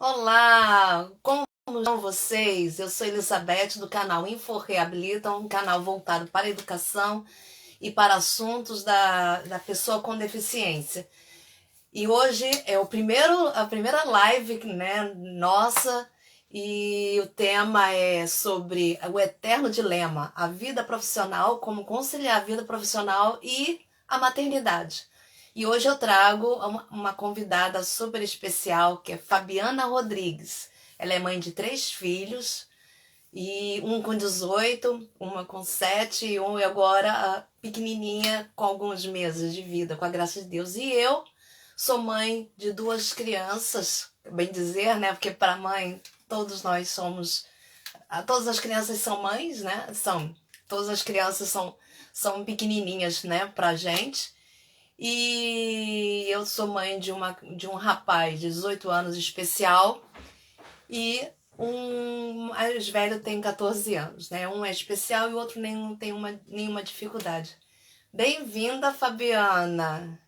Olá, como estão vocês? Eu sou Elizabeth do canal Info Reabilita, um canal voltado para a educação e para assuntos da pessoa com deficiência. E hoje é a primeira live, né, nossa, e o tema é sobre o eterno dilema, a vida profissional, como conciliar a vida profissional e a maternidade. E hoje eu trago uma convidada super especial, que é Fabiana Rodrigues. Ela é mãe de 3 filhos, e um com 18, uma com 7 e um e agora a pequenininha com alguns meses de vida, com a graça de Deus. E eu sou mãe de 2 crianças, bem dizer, né? Porque para mãe todos nós somos, todas as crianças são mães, né? Todas as crianças são pequenininhas, né? Para gente. E eu sou mãe de um rapaz de 18 anos especial e um mais velho tem 14 anos, né? Um é especial e o outro não tem nenhuma dificuldade. Bem-vinda, Fabiana.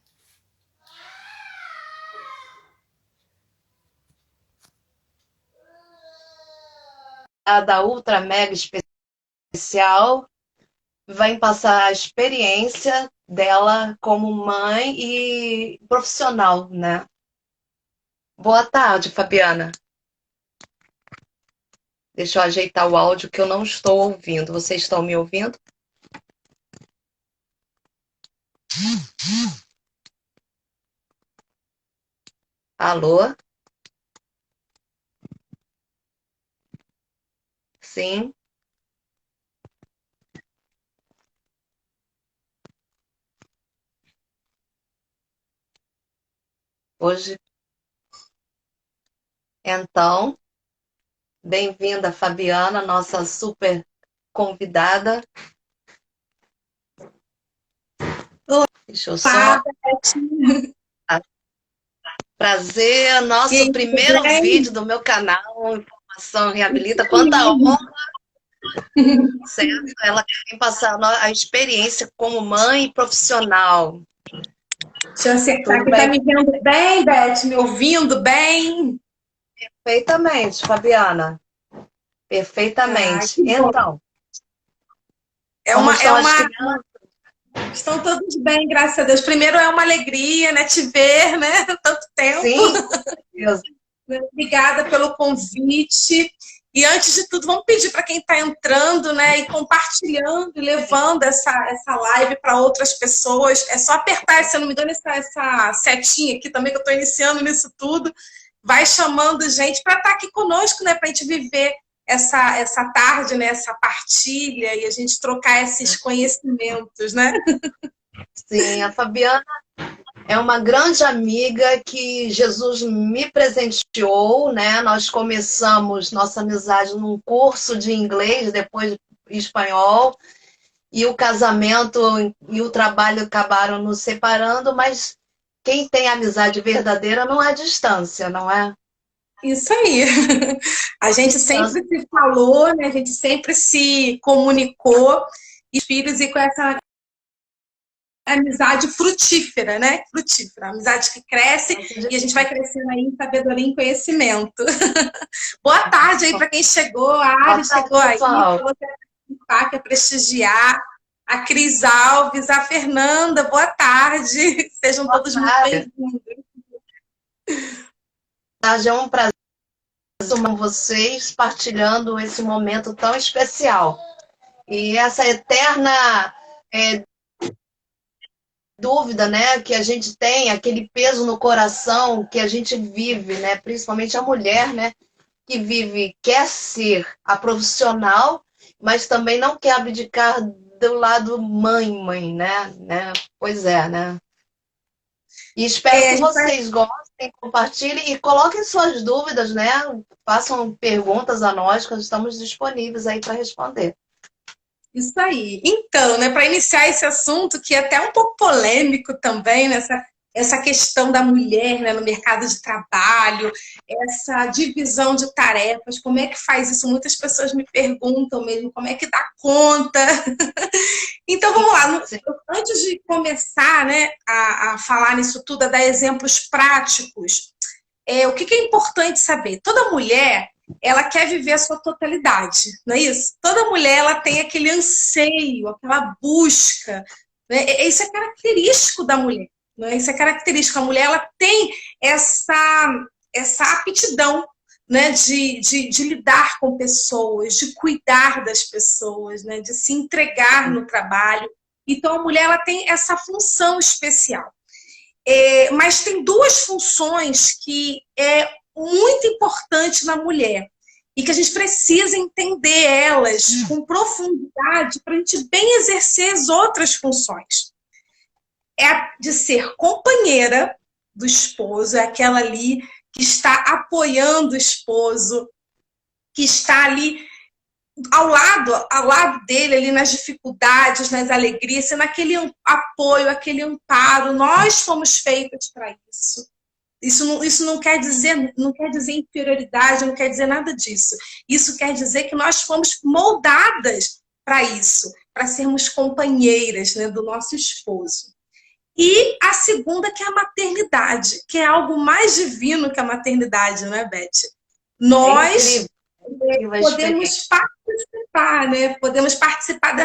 A da Ultra Mega Especial vai passar a experiência dela como mãe e profissional, né? Boa tarde, Fabiana. Deixa eu ajeitar o áudio que eu não estou ouvindo. Vocês estão me ouvindo? Alô? Sim. Hoje. Então, bem-vinda, Fabiana, nossa super convidada. Deixa eu Olá, só. Beth. Prazer, E nosso aí, tudo primeiro bem? vídeo do meu canal, Informação Isso Reabilita. Quanta honra, aí. certo? Ela quer passar a experiência como mãe profissional. Deixa eu acertar Tudo aqui. Tá bem? me vendo bem, Beth? Me ouvindo bem? Perfeitamente, Fabiana. Ah, Perfeitamente. que bom. Então, É como uma, é estão as uma... crianças? Estão todos bem, graças a Deus. Primeiro é uma alegria, né, te ver, né? Tanto tempo. Sim, com certeza. Obrigada pelo convite. E antes de tudo, vamos pedir para quem está entrando, né, e compartilhando, e levando essa live para outras pessoas. É só apertar, se eu não me engano, essa setinha aqui também, que eu estou iniciando nisso tudo. Vai chamando gente para estar aqui conosco, né, para a gente viver essa tarde, né, essa partilha e a gente trocar esses conhecimentos, né? Sim, a Fabiana é uma grande amiga que Jesus me presenteou, né? Nós começamos nossa amizade num curso de inglês, depois espanhol, e o casamento e o trabalho acabaram nos separando, mas quem tem amizade verdadeira não há distância, não é? Isso aí. A gente sempre se falou, né? A gente sempre se comunicou, e os filhos, e com essa amizade frutífera, né? Frutífera, amizade que cresce e a gente vai crescendo aí em sabedoria e conhecimento. Boa tarde aí para quem chegou, a Boa Ari tarde, chegou aí, pessoal. falou que ia participar, que ia prestigiar. A Cris Alves, a Fernanda, boa tarde. Sejam Boa todos muito tarde. bem-vindos. É um prazer com vocês, partilhando esse momento tão especial. E essa eterna é, dúvida, né, que a gente tem, aquele peso no coração que a gente vive, né, principalmente a mulher, né, que vive, quer ser a profissional, mas também não quer abdicar do lado mãe, né? Pois é, né? E espero É, que a gente vai vocês gostem, compartilhem e coloquem suas dúvidas, né? Façam perguntas a nós, que estamos disponíveis aí para responder. Isso aí. Então, né, para iniciar esse assunto, que é até um pouco polêmico também, nessa essa questão da mulher, né, no mercado de trabalho, essa divisão de tarefas, como é que faz isso? Muitas pessoas me perguntam mesmo como é que dá conta. Então, vamos lá. Sim. Antes de começar, né, a falar nisso tudo, a dar exemplos práticos, o que é importante saber? Toda mulher, ela quer viver a sua totalidade, não é isso? Toda mulher, ela tem aquele anseio, aquela busca, né? Isso é característico da mulher, não é? Isso é característico. A mulher, ela tem essa aptidão, né, de lidar com pessoas, de cuidar das pessoas, né, de se entregar no trabalho. Então, a mulher, ela tem essa função especial. Mas tem duas funções que é muito importante na mulher e que a gente precisa entender elas com profundidade para a gente bem exercer as outras funções. É a de ser companheira do esposo, é aquela ali que está apoiando o esposo, que está ali ao lado dele, ali nas dificuldades, nas alegrias, sendo aquele apoio, aquele amparo. Nós fomos feitas para isso. Isso não quer dizer inferioridade, não quer dizer nada disso. Isso quer dizer que nós fomos moldadas para isso, para sermos companheiras, né, do nosso esposo. E a segunda, que é a maternidade, que é algo mais divino que a maternidade, né, Beth? Nós podemos participar, né? Podemos participar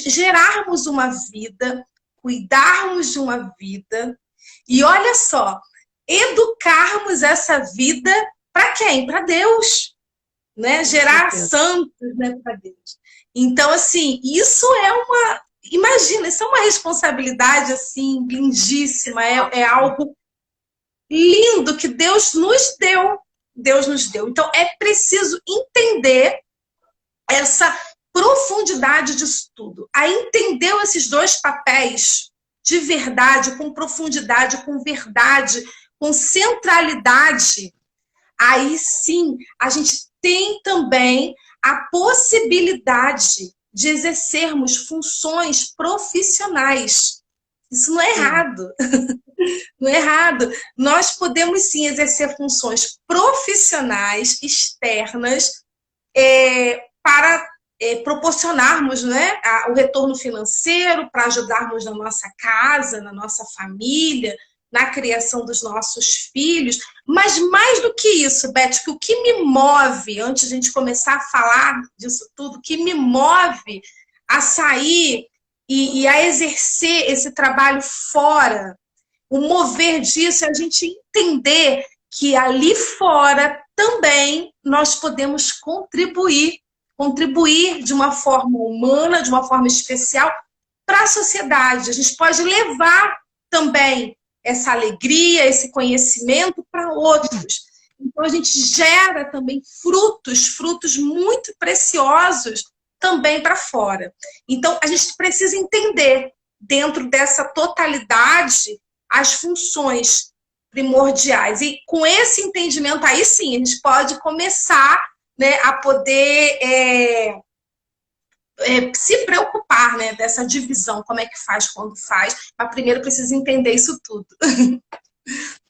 gerarmos uma vida, cuidarmos de uma vida e, olha só, educarmos essa vida para quem? Para Deus, né? Gerar santos, né, para Deus. Então, assim, imagina, isso é uma responsabilidade, assim, lindíssima, é algo lindo que Deus nos deu. Então, é preciso entender essa profundidade disso tudo. Aí entendeu esses dois papéis de verdade, com profundidade, com verdade, com centralidade, aí sim a gente tem também a possibilidade de exercermos funções profissionais. Isso não é errado. Não é errado. Nós podemos sim exercer funções profissionais externas para proporcionarmos, né, o retorno financeiro, para ajudarmos na nossa casa, na nossa família, na criação dos nossos filhos. Mas mais do que isso, Beth, que o que me move, antes de a gente começar a falar disso tudo, o que me move a sair e a exercer esse trabalho fora, o mover disso é a gente entender que ali fora também nós podemos contribuir de uma forma humana, de uma forma especial para a sociedade. A gente pode levar também essa alegria, esse conhecimento para outros. Então a gente gera também frutos muito preciosos também para fora. Então a gente precisa entender dentro dessa totalidade as funções primordiais. E com esse entendimento, aí sim, a gente pode começar, né, a poder se preocupar, né, dessa divisão, como é que faz, quando faz. Mas primeiro precisa entender isso tudo.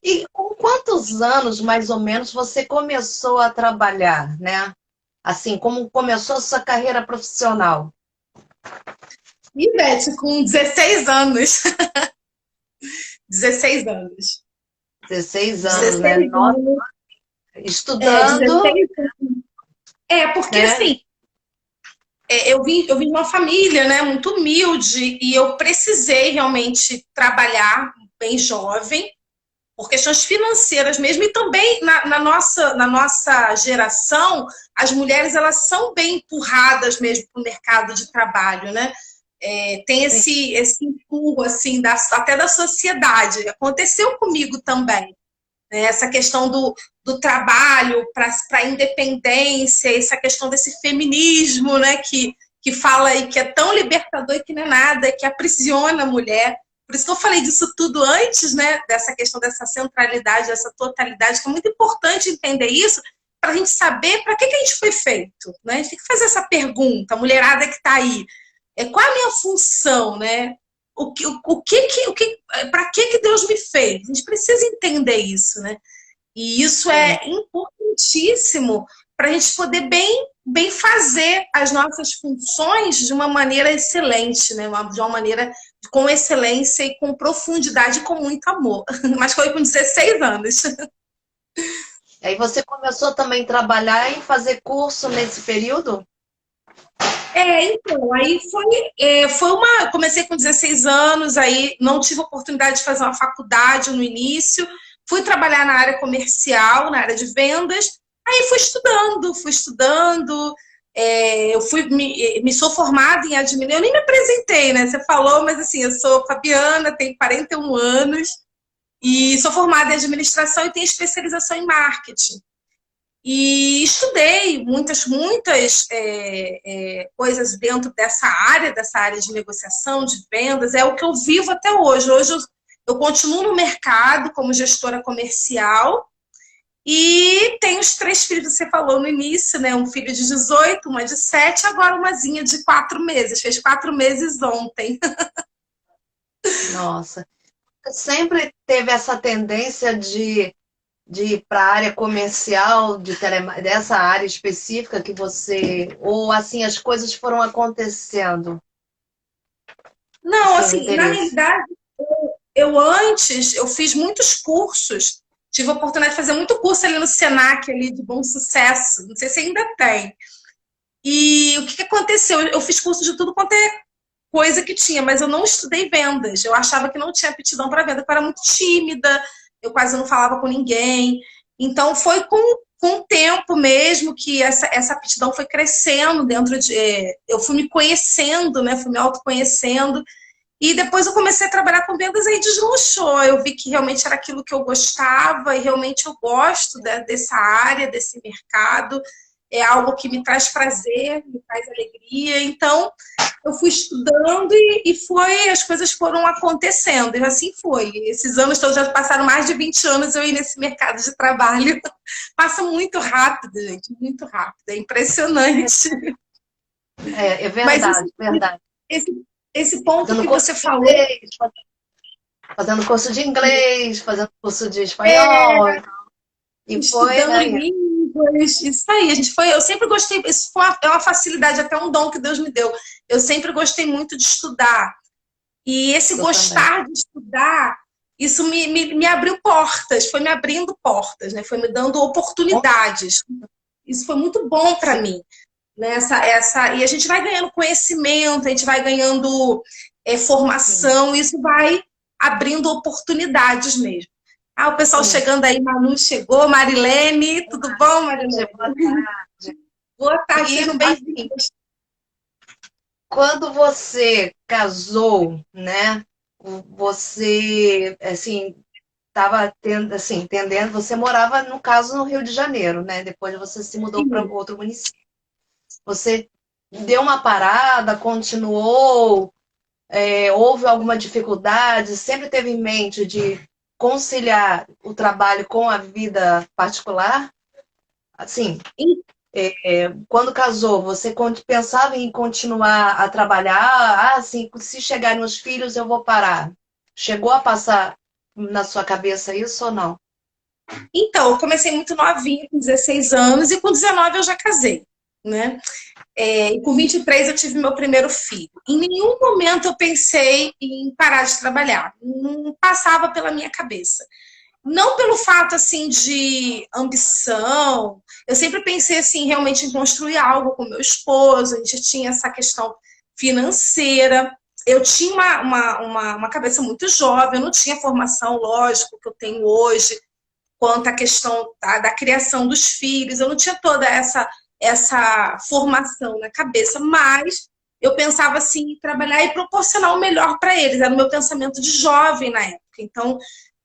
E com quantos anos, mais ou menos, você começou a trabalhar, né? Assim, como começou a sua carreira profissional? E, Beth, com 16 anos. 16 anos. 16 anos, né? Nossa, estudando. 16 anos. Porque assim, eu vim de uma família, né, muito humilde e eu precisei realmente trabalhar bem jovem, por questões financeiras mesmo, e também na nossa geração, as mulheres elas são bem empurradas mesmo para o mercado de trabalho, né? Tem esse empurro assim, até da sociedade. Aconteceu comigo também, né? Essa questão do trabalho para a independência, essa questão desse feminismo, né? Que fala aí que é tão libertador e que não é nada, que aprisiona a mulher. Por isso que eu falei disso tudo antes, né? Dessa questão dessa centralidade, dessa totalidade, que é muito importante entender isso para a gente saber para que a gente foi feito, né? A gente tem que fazer essa pergunta, a mulherada que está aí. Qual é a minha função, né? Para que Deus me fez? A gente precisa entender isso, né? E isso é importantíssimo para a gente poder bem fazer as nossas funções de uma maneira excelente, né? De uma maneira com excelência e com profundidade e com muito amor. Mas foi com 16 anos. Aí você começou também a trabalhar e fazer curso nesse período? Então, aí foi uma. Comecei com 16 anos, aí não tive oportunidade de fazer uma faculdade no início, fui trabalhar na área comercial, na área de vendas, aí fui estudando, eu me sou formada em administração, eu nem me apresentei, né? Você falou, mas assim, eu sou Fabiana, tenho 41 anos e sou formada em administração e tenho especialização em marketing. E estudei muitas coisas dessa área de negociação, de vendas, é o que eu vivo até hoje. Hoje eu continuo no mercado como gestora comercial e tenho os 3 filhos que você falou no início, né? Um filho de 18, uma de 7, agora umazinha de 4 meses. Fez 4 meses ontem. Nossa, sempre teve essa tendência de ir para a área comercial, dessa área específica que você. Ou assim, as coisas foram acontecendo, o Não, seu assim, na interesse. realidade, eu fiz muitos cursos, tive a oportunidade de fazer muito curso ali no Senac, ali de Bom Sucesso, não sei se ainda tem. E o que que aconteceu? Eu fiz curso de tudo quanto é coisa que tinha, mas eu não estudei vendas. Eu achava que não tinha aptidão para venda, porque eu era muito tímida, eu quase não falava com ninguém. Então foi com o tempo mesmo que essa aptidão foi crescendo dentro de. Eu fui me conhecendo, né? Fui me autoconhecendo. E depois eu comecei a trabalhar com vendas, aí deslanchou. Eu vi que realmente era aquilo que eu gostava e realmente eu gosto dessa área, desse mercado. É algo que me traz prazer, me traz alegria. Então, eu fui estudando as coisas foram acontecendo. E assim foi. Esses anos todos já passaram mais de 20 anos eu ir nesse mercado de trabalho. Passa muito rápido, gente, muito rápido. É impressionante. É Mas verdade, verdade. esse, esse ponto Fazendo que curso você de falou, inglês, fazendo curso de inglês, fazendo curso de espanhol. E foi, estudando né? línguas, isso aí, eu sempre gostei, isso foi é uma facilidade, até um dom que Deus me deu. Eu sempre gostei muito de estudar. E esse Eu também. gostar de estudar, isso me abriu portas, foi me abrindo portas, né? Foi me dando oportunidades. Isso foi muito bom para Sim. mim. Né? E a gente vai ganhando conhecimento, a gente vai ganhando Sim. formação, e isso vai abrindo oportunidades mesmo. Ah, o pessoal Sim. chegando aí, Manu chegou, Marilene, tudo bom, Boa Marilene? tarde. Boa tarde, E sejam assim, bem-vindos. quando você casou, né? Você, assim, estava tendo, assim, entendendo, você morava, no caso, no Rio de Janeiro, né? Depois você se mudou para outro município. Você deu uma parada, continuou, houve alguma dificuldade, sempre teve em mente de conciliar o trabalho com a vida particular? Assim, quando casou, você pensava em continuar a trabalhar? Ah, assim, se chegarem os filhos, eu vou parar. Chegou a passar na sua cabeça isso ou não? Então, eu comecei muito novinha, com 16 anos, e com 19 eu já casei, né? E com 23 eu tive meu primeiro filho. Em nenhum momento eu pensei em parar de trabalhar. Não passava pela minha cabeça. Não pelo fato assim de ambição. Eu sempre pensei assim realmente em construir algo com meu esposo. A gente tinha essa questão financeira. Eu tinha uma cabeça muito jovem, eu não tinha a formação, lógico, que eu tenho hoje, quanto à questão da criação dos filhos. Eu não tinha toda essa formação na cabeça, mas eu pensava assim, em trabalhar e proporcionar o melhor para eles. Era o meu pensamento de jovem na época. Então,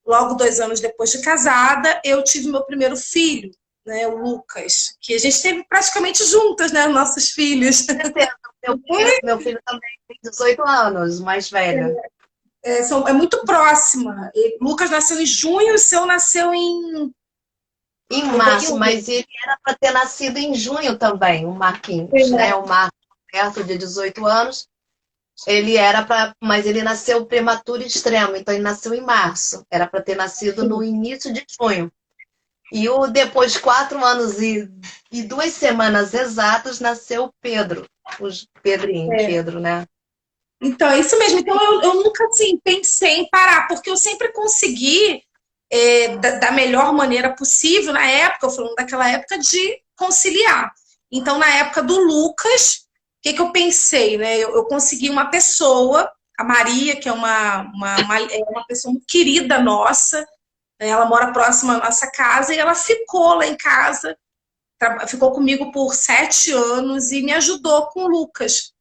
logo 2 anos depois de casada, eu tive meu primeiro filho, né, o Lucas, que a gente teve praticamente juntas, né, nossos filhos. Certeza. Meu filho também tem 18 anos, mais velho. É muito próxima. Lucas nasceu em junho, o seu nasceu Em um março, pouquinho. mas ele era para ter nascido em junho também, o Marquinhos, né? O Marcos, perto de 18 anos, ele era para, mas ele nasceu prematuro extremo, então ele nasceu em março. Era para ter nascido no início de junho. E depois de 4 anos e 2 semanas exatas, nasceu o Pedro, o Pedrinho, É, Pedro, né? Então, é isso mesmo. Então, eu nunca, assim, pensei em parar, porque eu sempre consegui, da melhor maneira possível, na época, eu falando daquela época, de conciliar. Então, na época do Lucas, o que, que eu pensei, né? Eu consegui uma pessoa, a Maria, que é uma pessoa muito querida nossa, né? Ela mora próxima à nossa casa, e ela ficou lá em casa, ficou comigo por 7 anos e me ajudou com o Lucas.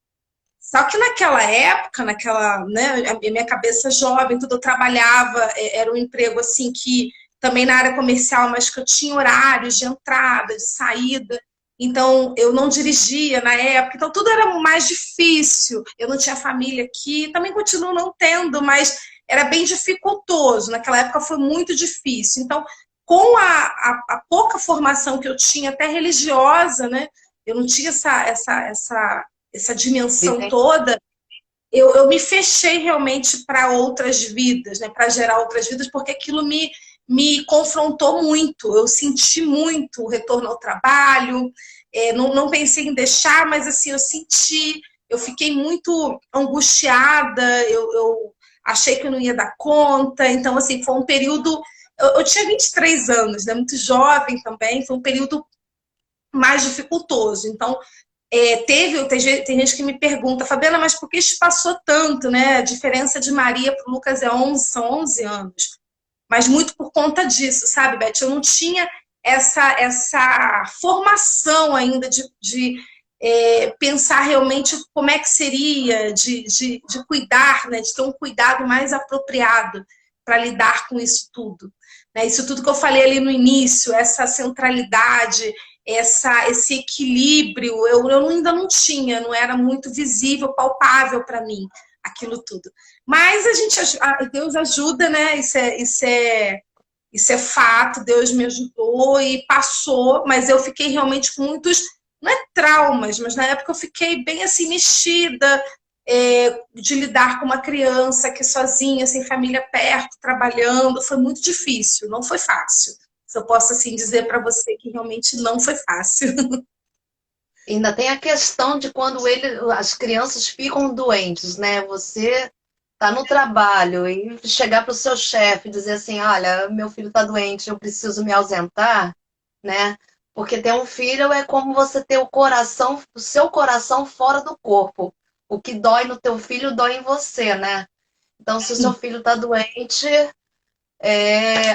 Só que naquela época, né, a minha cabeça jovem, tudo eu trabalhava, era um emprego assim que também na área comercial, mas que eu tinha horários de entrada, de saída. Então eu não dirigia na época, então tudo era mais difícil. Eu não tinha família aqui, também continuo não tendo, mas era bem dificultoso. Naquela época foi muito difícil. Então, com a pouca formação que eu tinha, até religiosa, né? Eu não tinha essa dimensão Vivem. toda, eu me fechei realmente para outras vidas, né, para gerar outras vidas, porque aquilo me confrontou muito. Eu senti muito o retorno ao trabalho, não pensei em deixar, mas assim, eu senti, eu fiquei muito angustiada, eu achei que eu não ia dar conta. Então, assim, foi um período. Eu tinha 23 anos, né, muito jovem também, foi um período mais dificultoso. Então, tem gente que me pergunta, Fabiana, mas por que isso passou tanto, né? A diferença de Maria para o Lucas são 11 anos. Mas muito por conta disso, sabe, Beth? Eu não tinha essa formação ainda de pensar realmente como é que seria, de cuidar, né? De ter um cuidado mais apropriado para lidar com isso tudo. Né? Isso tudo que eu falei ali no início, essa centralidade, esse equilíbrio, eu ainda não tinha, não era muito visível, palpável para mim, aquilo tudo. Mas Deus ajuda, né? Isso é fato, Deus me ajudou e passou, mas eu fiquei realmente com muitos, não é traumas, mas na época eu fiquei bem assim mexida, de lidar com uma criança que sozinha, sem família perto, trabalhando, foi muito difícil, não foi fácil. Se eu posso assim dizer para você que realmente não foi fácil. Ainda tem a questão de quando as crianças ficam doentes, né? Você tá no trabalho e chegar para o seu chefe e dizer assim, olha, meu filho está doente, eu preciso me ausentar, né? Porque ter um filho é como você ter o seu coração fora do corpo. O que dói no teu filho dói em você, né? Então, se o seu filho está doente,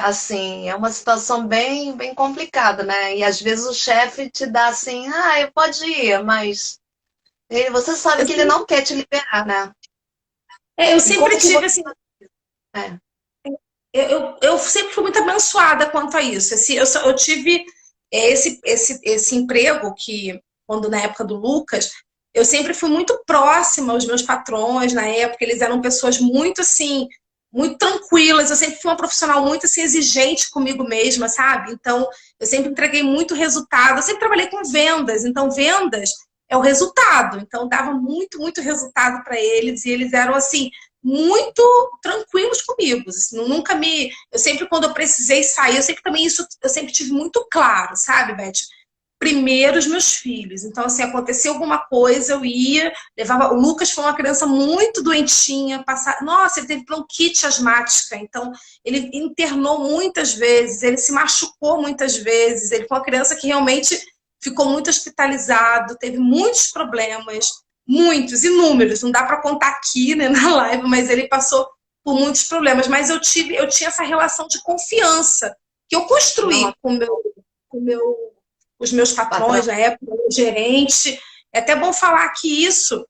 assim, é uma situação bem, bem complicada, né? E às vezes o chefe te dá assim, ah, pode ir, mas você sabe Eu que ele sempre, não quer te liberar, né? eu E sempre como que tive você. assim, É, eu sempre fui muito abençoada quanto a isso. Eu tive esse emprego que, quando na época do Lucas, eu sempre fui muito próxima aos meus patrões na época, eles eram pessoas muito assim, muito tranquilas. Eu sempre fui uma profissional muito assim, exigente comigo mesma, sabe? Então, eu sempre entreguei muito resultado. Eu sempre trabalhei com vendas, então vendas é o resultado. Então, dava muito, muito resultado para eles, e eles eram assim muito tranquilos comigo. Assim, nunca me. Eu sempre, quando eu precisei sair, eu sempre também isso, eu sempre tive muito claro, sabe, Beth? Primeiro os meus filhos. Então, assim, acontecia alguma coisa, eu ia, levava. O Lucas foi uma criança muito doentinha, nossa, ele teve bronquite asmática, então ele internou muitas vezes, ele se machucou muitas vezes, ele foi uma criança que realmente ficou muito hospitalizado, teve muitos problemas, muitos, inúmeros, não dá para contar aqui, né, na live, mas ele passou por muitos problemas, mas eu tinha essa relação de confiança que eu não, construí com os meus patrão. patrões na época, o gerente. É até bom falar aqui isso,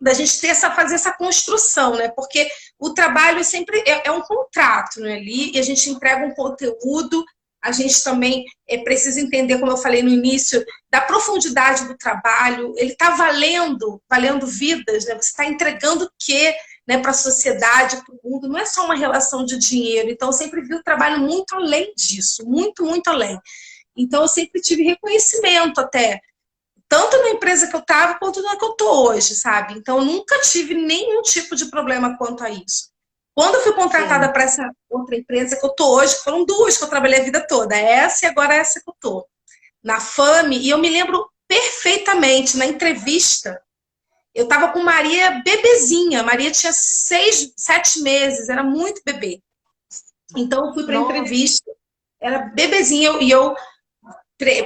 da gente fazer essa construção, né? Porque o trabalho sempre é um contrato, né? Ali, e a gente entrega um conteúdo, a gente também precisa entender, como eu falei no início, da profundidade do trabalho. Ele está valendo vidas, né? Você está entregando o quê, né, para a sociedade, para o mundo? Não é só uma relação de dinheiro. Então, eu sempre vi o trabalho muito além disso, muito, muito além. Então, eu sempre tive reconhecimento até, tanto na empresa que eu estava, quanto na que eu estou hoje, sabe? Então, eu nunca tive nenhum tipo de problema quanto a isso. Quando eu fui contratada Sim. para essa outra empresa que eu estou hoje, foram duas que eu trabalhei a vida toda, essa e agora essa que eu estou, na FAME, e eu me lembro perfeitamente, na entrevista, Eu estava com Maria bebezinha. Maria tinha 6, 7 meses, era muito bebê. Então, eu fui para a entrevista, era bebezinha, e eu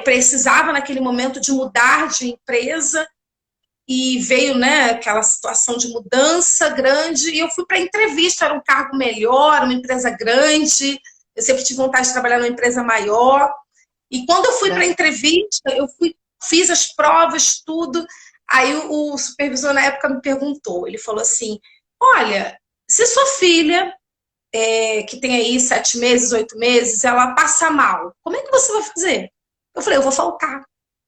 precisava, naquele momento, de mudar de empresa, e veio, né, aquela situação de mudança grande, e eu fui para a entrevista, era um cargo melhor, uma empresa grande, eu sempre tive vontade de trabalhar numa empresa maior, e quando eu fui para a entrevista, fiz as provas, tudo, aí o supervisor na época me perguntou, ele falou assim, olha, se sua filha, que tem aí 7 meses, 8 meses, ela passa mal, como é que você vai fazer? Eu falei, eu vou faltar.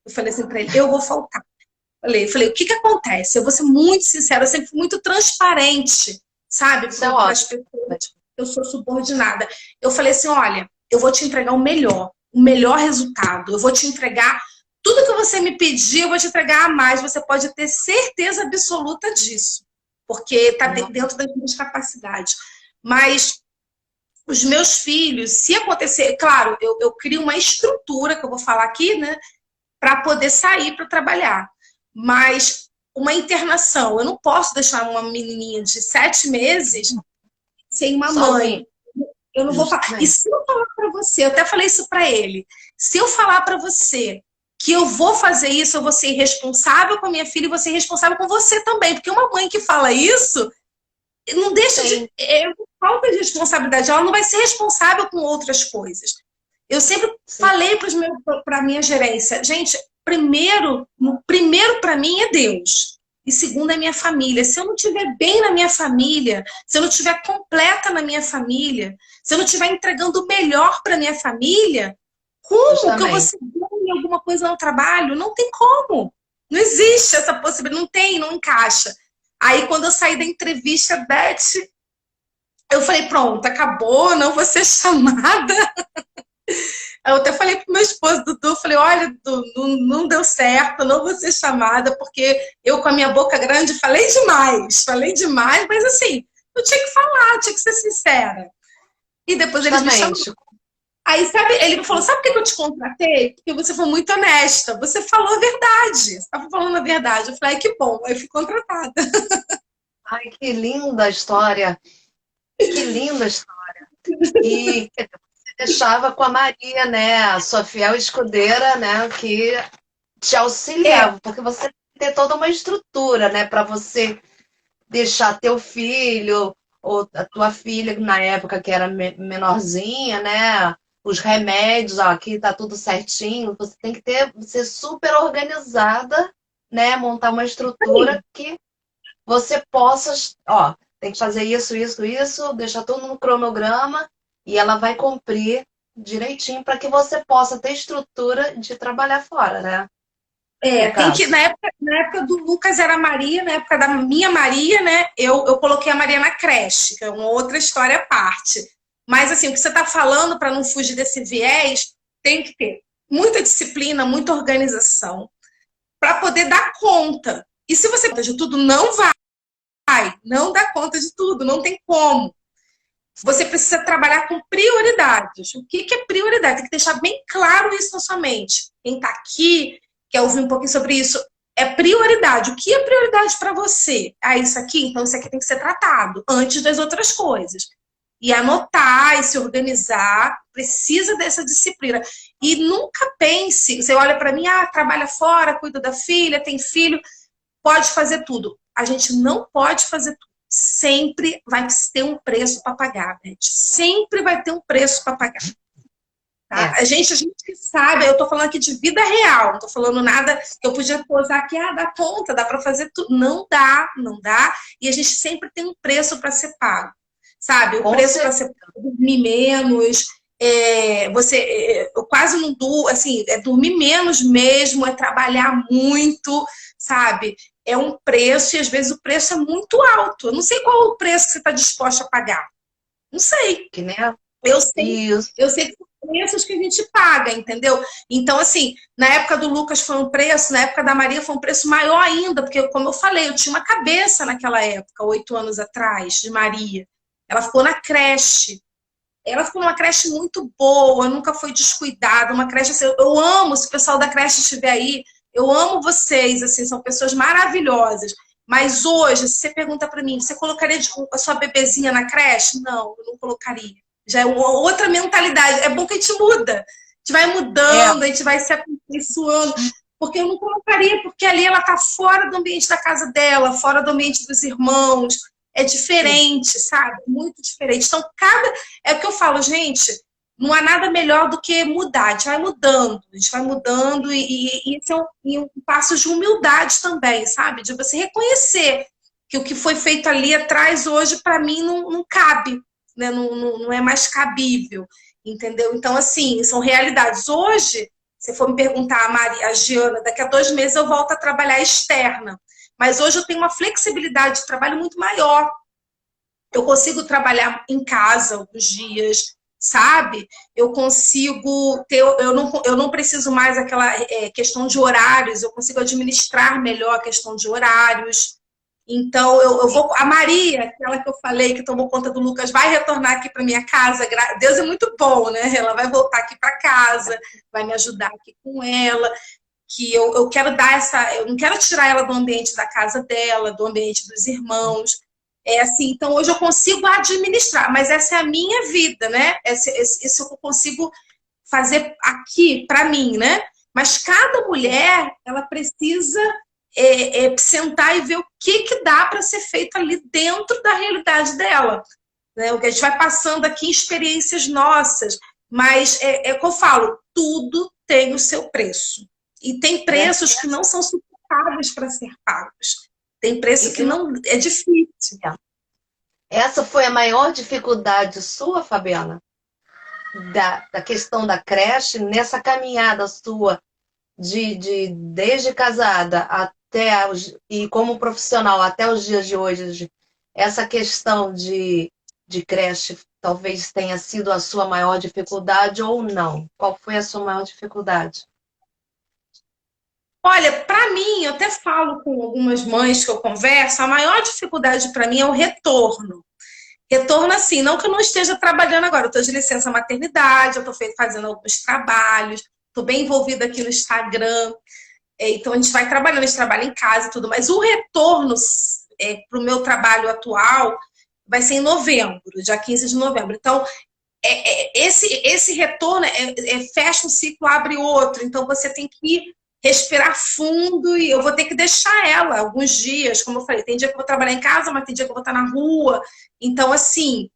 Eu falei assim para ele, eu vou faltar. Falei, o que acontece? Eu vou ser muito sincera, eu sempre fui muito transparente, sabe? Para as pessoas, eu sou subordinada. Eu falei assim, olha, eu vou te entregar o melhor resultado. Eu vou te entregar tudo que você me pedir, eu vou te entregar a mais. Você pode ter certeza absoluta disso, porque está dentro das minhas capacidades. Mas os meus filhos, se acontecer, claro, eu crio uma estrutura, que eu vou falar aqui, né? Para poder sair para trabalhar. Mas uma internação, eu não posso deixar uma menininha de 7 meses sem uma mãe. Eu não vou falar. E se eu falar para você, eu até falei isso para ele, se eu falar para você que eu vou fazer isso, eu vou ser irresponsável com a minha filha e vou ser irresponsável com você também, porque uma mãe que fala isso não deixa de... falta de responsabilidade, ela não vai ser responsável com outras coisas. Eu sempre falei para a minha gerência, gente, primeiro para mim é Deus. E segundo é minha família. Se eu não estiver bem na minha família, se eu não estiver completa na minha família, se eu não estiver entregando o melhor para minha família, como que eu vou ser bom em alguma coisa no trabalho? Não tem como. Não existe essa possibilidade, não encaixa. Aí quando eu saí da entrevista, Beth, eu falei, pronto, acabou, não vou ser chamada. Eu até falei pro meu esposo, Dudu, falei, olha, Dudu, não deu certo, não vou ser chamada, porque eu com a minha boca grande falei demais, mas assim, eu tinha que falar, tinha que ser sincera. E depois eles me chamaram. Aí, sabe, ele me falou, sabe por que eu te contratei? Porque você foi muito honesta, você falou a verdade, você estava falando a verdade. Eu falei, que bom, aí eu fui contratada. Ai, que linda a história, que linda a história. E deixava com a Maria, né, a sua fiel escudeira, né, que te auxiliava, porque você tem toda uma estrutura, né, para você deixar teu filho ou a tua filha na época que era menorzinha, né, os remédios, ó, aqui tá tudo certinho. Você tem que ser super organizada, né, montar uma estrutura que você possa, ó, tem que fazer isso, deixar tudo no cronograma. E ela vai cumprir direitinho para que você possa ter estrutura de trabalhar fora, né? Tem que, na época do Lucas era Maria, na época da minha Maria, né? Eu coloquei a Maria na creche, que é uma outra história à parte. Mas assim, o que você está falando, para não fugir desse viés, tem que ter muita disciplina, muita organização, para poder dar conta. E se você de tudo, não dá conta de tudo, não tem como. Você precisa trabalhar com prioridades. O que é prioridade? Tem que deixar bem claro isso na sua mente. Quem está aqui, quer ouvir um pouquinho sobre isso, é prioridade. O que é prioridade para você? Isso aqui? Então isso aqui tem que ser tratado antes das outras coisas. E anotar e se organizar, precisa dessa disciplina. E nunca pense, você olha para mim, trabalha fora, cuida da filha, tem filho, pode fazer tudo. A gente não pode fazer tudo. Sempre vai ter um preço para pagar, Beth. Sempre vai ter um preço para pagar. Tá? A gente sabe, eu estou falando aqui de vida real, não estou falando nada que eu podia posar aqui, dá conta, dá para fazer tudo. Não dá. E a gente sempre tem um preço para ser pago. Sabe? O preço para ser pago, dormir menos, eu quase não durmo, assim, é dormir menos mesmo, é trabalhar muito, sabe? É um preço e às vezes o preço é muito alto. Eu não sei qual o preço que você está disposto a pagar. Não sei. Que nem eu sei que são preços que a gente paga, entendeu? Então, assim, na época do Lucas foi um preço, na época da Maria foi um preço maior ainda, porque, como eu falei, eu tinha uma cabeça naquela época, 8 anos atrás, de Maria. Ela ficou na creche. Ela ficou numa creche muito boa, nunca foi descuidada, uma creche assim, eu amo, se o pessoal da creche estiver aí, eu amo vocês, assim, são pessoas maravilhosas. Mas hoje, se você pergunta para mim, você colocaria a sua bebezinha na creche? Não, eu não colocaria. Já é uma outra mentalidade. É bom que a gente muda. A gente vai mudando, a gente vai se aperfeiçoando. Porque eu não colocaria, porque ali ela está fora do ambiente da casa dela, fora do ambiente dos irmãos. É diferente, sabe? Muito diferente. Então, é o que eu falo, gente, não há nada melhor do que mudar. A gente vai mudando e esse é um passo de humildade também, sabe? De você reconhecer que o que foi feito ali atrás, hoje, para mim, não cabe, né? Não é mais cabível, entendeu? Então, assim, são realidades. Hoje, se for me perguntar, a Giana, daqui a 2 meses eu volto a trabalhar externa. Mas hoje eu tenho uma flexibilidade de trabalho muito maior. Eu consigo trabalhar em casa alguns dias, sabe? Eu consigo ter, eu não preciso mais aquela questão de horários, eu consigo administrar melhor a questão de horários. Então, eu vou. A Maria, aquela que eu falei, que tomou conta do Lucas, vai retornar aqui para minha casa. Deus é muito bom, né? Ela vai voltar aqui para casa, vai me ajudar aqui com ela. Que eu quero dar eu não quero tirar ela do ambiente da casa dela, do ambiente dos irmãos. É assim, então hoje eu consigo administrar, mas essa é a minha vida, né? Isso eu consigo fazer aqui para mim, né? Mas cada mulher, ela precisa sentar e ver o que dá para ser feito ali dentro da realidade dela. Né? O que a gente vai passando aqui, experiências nossas, mas é o que eu falo, tudo tem o seu preço. E tem preços que não são suportáveis para ser pagos. Tem preço que não é difícil. Essa foi a maior dificuldade sua, Fabiana? Da questão da creche, nessa caminhada sua, desde casada e como profissional até os dias de hoje, essa questão de creche talvez tenha sido a sua maior dificuldade ou não? Qual foi a sua maior dificuldade? Olha, para mim, eu até falo com algumas mães que eu converso, a maior dificuldade para mim é o retorno. Retorno assim, não que eu não esteja trabalhando agora, eu estou de licença maternidade, eu estou fazendo alguns trabalhos, estou bem envolvida aqui no Instagram, então a gente vai trabalhando, a gente trabalha em casa e tudo, mas o retorno para o meu trabalho atual vai ser em novembro, dia 15 de novembro. Então, esse retorno fecha um ciclo, abre outro, então você tem que respirar fundo e eu vou ter que deixar ela alguns dias, como eu falei, tem dia que eu vou trabalhar em casa, mas tem dia que eu vou estar na rua. Então, assim,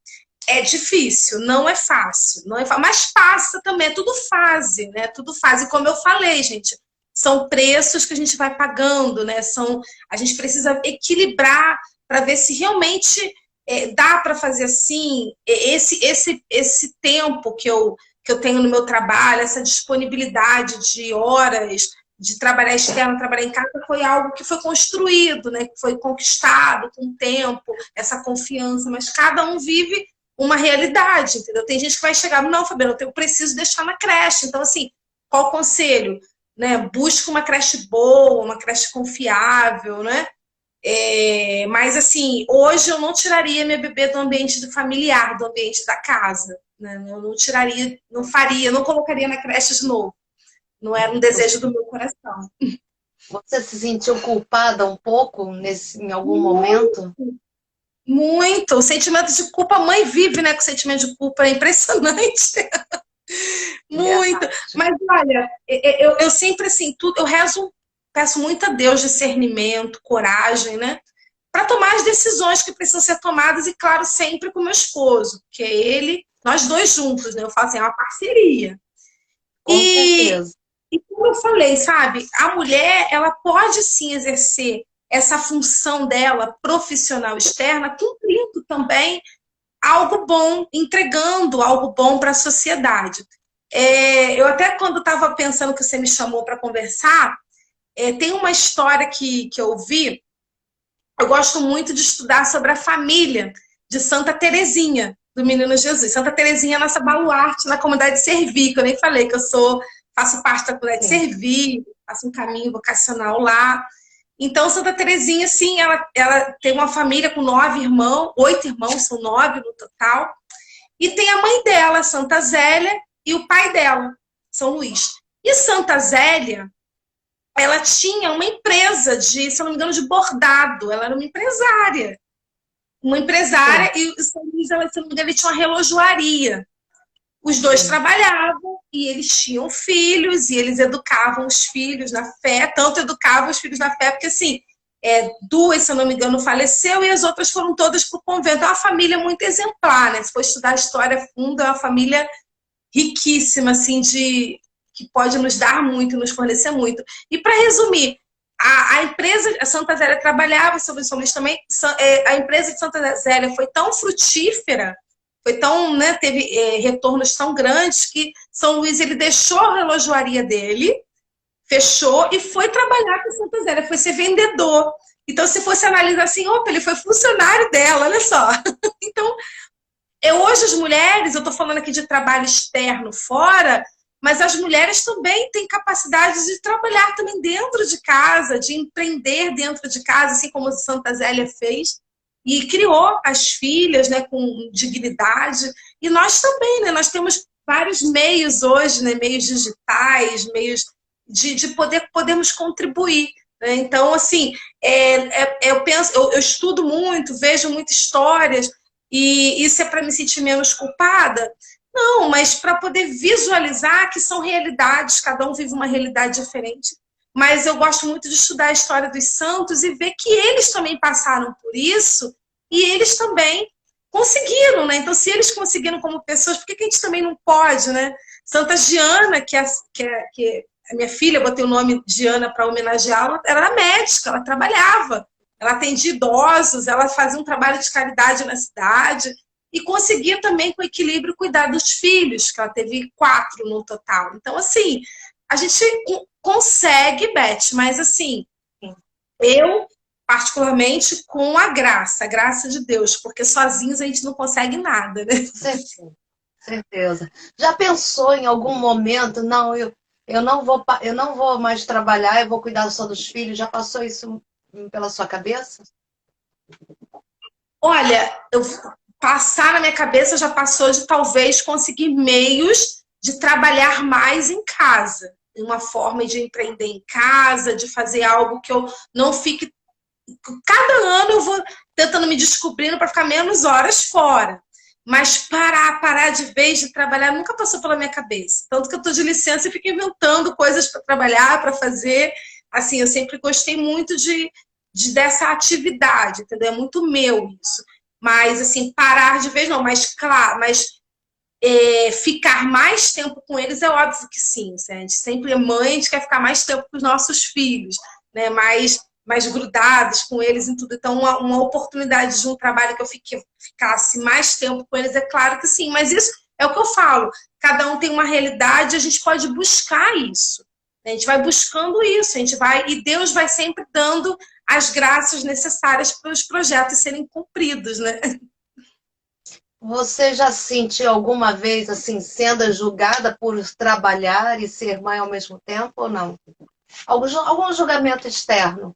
é difícil, não é fácil, mas passa também, é tudo fase, né? Tudo fase. E como eu falei, gente, são preços que a gente vai pagando, né? A gente precisa equilibrar para ver se realmente dá para fazer assim, esse tempo que eu tenho no meu trabalho, essa disponibilidade de horas, de trabalhar externo, trabalhar em casa, foi algo que foi construído, né? Que foi conquistado com o tempo, essa confiança, mas cada um vive uma realidade, entendeu? Tem gente que vai chegar, não, Fabiana, eu preciso deixar na creche. Então, assim, qual o conselho? Né? Busca uma creche boa, uma creche confiável, né? Mas, assim, hoje eu não tiraria minha bebê do ambiente familiar, do ambiente da casa. Né? Eu não tiraria, não faria, não colocaria na creche de novo. Não era um desejo do meu coração. Você se sentiu culpada um pouco em algum momento? Muito. O sentimento de culpa, a mãe vive, né, com o sentimento de culpa, é impressionante. Muito. Mas, olha, eu sempre, assim, eu peço muito a Deus discernimento, coragem, né, para tomar as decisões que precisam ser tomadas e, claro, sempre com o meu esposo, que é ele, nós dois juntos, né, eu falo assim, é uma parceria. Com certeza. E como eu falei, sabe, a mulher, ela pode sim exercer essa função dela profissional externa, cumprindo também algo bom, entregando algo bom para a sociedade. Eu até quando estava pensando que você me chamou para conversar, tem uma história que eu vi, eu gosto muito de estudar sobre a família de Santa Teresinha, do Menino Jesus. Santa Teresinha é nossa baluarte na comunidade de Servi, que eu nem falei que faço parte da comunidade de Servi, faço um caminho vocacional lá. Então, Santa Teresinha, sim, ela tem uma família com 9 irmãos, 8 irmãos, são 9 no total. E tem a mãe dela, Santa Zélia, e o pai dela, São Luís. E Santa Zélia, ela tinha uma empresa de, se eu não me engano, de bordado. Ela era uma empresária. Uma empresária, Sim, e o São Luís, ela, se eu não me engano, ele tinha uma relojoaria. Os dois sim, trabalhavam e eles tinham filhos e eles educavam os filhos na fé, tanto educavam os filhos na fé, porque assim, duas, se eu não me engano, faleceu e as outras foram todas para o convento. É uma família muito exemplar, né? Se for estudar a história funda, é uma família riquíssima, assim, que pode nos dar muito, nos fornecer muito. E para resumir, a empresa, a Santa Zélia trabalhava sobre São Luís também, a empresa de Santa Zélia foi tão frutífera, foi tão, né, teve retornos tão grandes que São Luís ele deixou a relojoaria dele, fechou e foi trabalhar com Santa Zélia, foi ser vendedor. Então, se fosse analisar assim, opa, ele foi funcionário dela, olha só. Então, hoje as mulheres, eu estou falando aqui de trabalho externo fora, mas as mulheres também têm capacidade de trabalhar também dentro de casa, de empreender dentro de casa, assim como a Santa Zélia fez, e criou as filhas, né, com dignidade. E nós também, né, nós temos vários meios hoje, né, meios digitais, meios de podemos contribuir. Né? Então, assim, eu penso, eu estudo muito, vejo muitas histórias, e isso é para me sentir menos culpada? Não, mas para poder visualizar que são realidades, cada um vive uma realidade diferente. Mas eu gosto muito de estudar a história dos santos e ver que eles também passaram por isso e eles também conseguiram, né? Então, se eles conseguiram como pessoas, por que a gente também não pode, né? Santa Giana, que a minha filha, eu botei o nome Giana para homenageá-la, ela era médica, ela trabalhava. Ela atendia idosos, ela fazia um trabalho de caridade na cidade e conseguia também, com equilíbrio, cuidar dos filhos, que ela teve 4 no total. Então, assim, a gente consegue, Beth, mas assim, eu, particularmente, com a graça de Deus, porque sozinhos a gente não consegue nada, né? certeza, certeza. Já pensou em algum momento, não, eu não vou mais trabalhar, eu vou cuidar só dos filhos? Já passou isso pela sua cabeça? Olha, passar na minha cabeça já passou de talvez conseguir meios de trabalhar mais em casa, uma forma de empreender em casa, de fazer algo que eu não fique. Cada ano eu vou tentando me descobrindo para ficar menos horas fora. Mas parar de vez de trabalhar nunca passou pela minha cabeça. Tanto que eu estou de licença e fico inventando coisas para trabalhar, para fazer. Assim, eu sempre gostei muito dessa atividade, entendeu? É muito meu isso. Mas, assim, parar de vez não. Mas, claro, ficar mais tempo com eles é óbvio que sim. A gente sempre é mãe, a gente quer ficar mais tempo com os nossos filhos, né? Mais grudados com eles e tudo. Então, uma oportunidade de um trabalho que eu ficasse mais tempo com eles, é claro que sim. Mas isso é o que eu falo. Cada um tem uma realidade, a gente pode buscar isso. A gente vai buscando isso, a gente vai, e Deus vai sempre dando as graças necessárias para os projetos serem cumpridos, né? Você já se sentiu alguma vez assim, sendo julgada por trabalhar e ser mãe ao mesmo tempo ou não? Algum julgamento externo?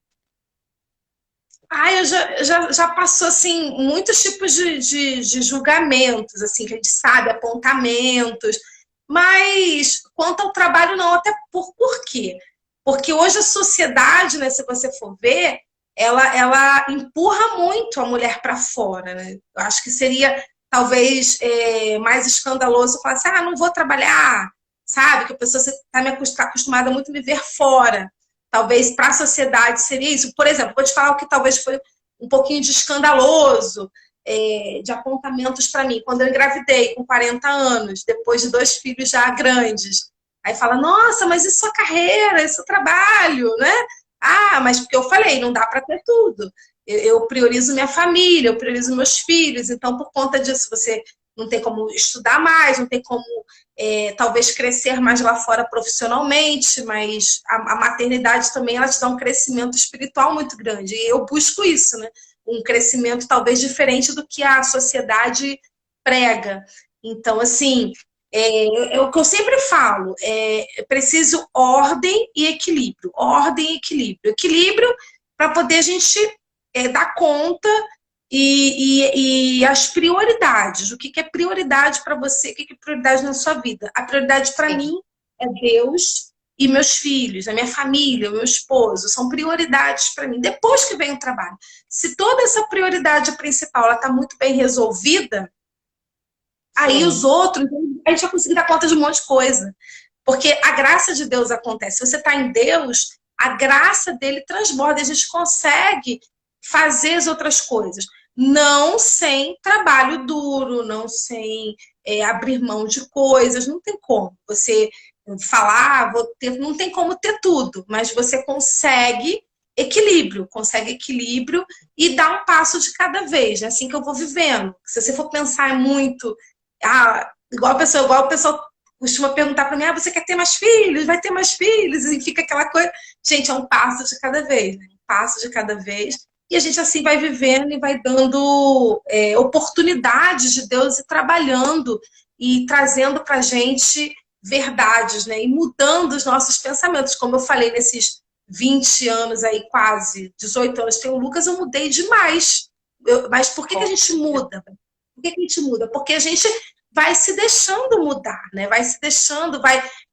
Eu já passou assim muitos tipos de julgamentos, assim, que a gente sabe, apontamentos, mas quanto ao trabalho, não, até por quê? Porque hoje a sociedade, né, se você for ver, ela empurra muito a mulher para fora, né? Eu acho que seria talvez mais escandaloso falar assim, não vou trabalhar, sabe? Que a pessoa está acostumada muito a me ver fora. Talvez para a sociedade seria isso. Por exemplo, vou te falar o que talvez foi um pouquinho de escandaloso, de apontamentos para mim. Quando eu engravidei com 40 anos, depois de 2 filhos já grandes, aí fala, nossa, mas isso é carreira, isso é trabalho, né? Mas porque eu falei, não dá para ter tudo. Eu priorizo minha família, eu priorizo meus filhos, então por conta disso você não tem como estudar mais, não tem como talvez crescer mais lá fora profissionalmente, mas a maternidade também ela te dá um crescimento espiritual muito grande, e eu busco isso, né? Um crescimento talvez diferente do que a sociedade prega. Então, assim, é o que eu sempre falo, é preciso ordem e equilíbrio. Ordem e equilíbrio. Equilíbrio para poder a gente dar conta e as prioridades. O que é prioridade para você, o que é prioridade na sua vida? A prioridade para Sim. mim é Deus e meus filhos, a minha família, o meu esposo, são prioridades para mim. Depois que vem o trabalho. Se toda essa prioridade principal ela está muito bem resolvida, aí os Sim. outros, a gente vai conseguir dar conta de um monte de coisa. Porque a graça de Deus acontece. Se você está em Deus, a graça dele transborda. A gente consegue fazer as outras coisas. Não sem trabalho duro, não sem abrir mão de coisas. Não tem como. Você falar, não tem como ter tudo, mas você consegue equilíbrio e dar um passo de cada vez. É assim que eu vou vivendo. Se você for pensar muito, igual a pessoa costuma perguntar para mim, você quer ter mais filhos? Vai ter mais filhos? E fica aquela coisa. Gente, é um passo de cada vez, né? Um passo de cada vez. E a gente assim vai vivendo e vai dando oportunidades de Deus e trabalhando e trazendo para a gente verdades, né? E mudando os nossos pensamentos. Como eu falei, nesses 20 anos aí, quase 18 anos, tem o Lucas, eu mudei demais. Mas por que a gente muda? Por que a gente muda? Porque a gente vai se deixando mudar, né? Vai se deixando,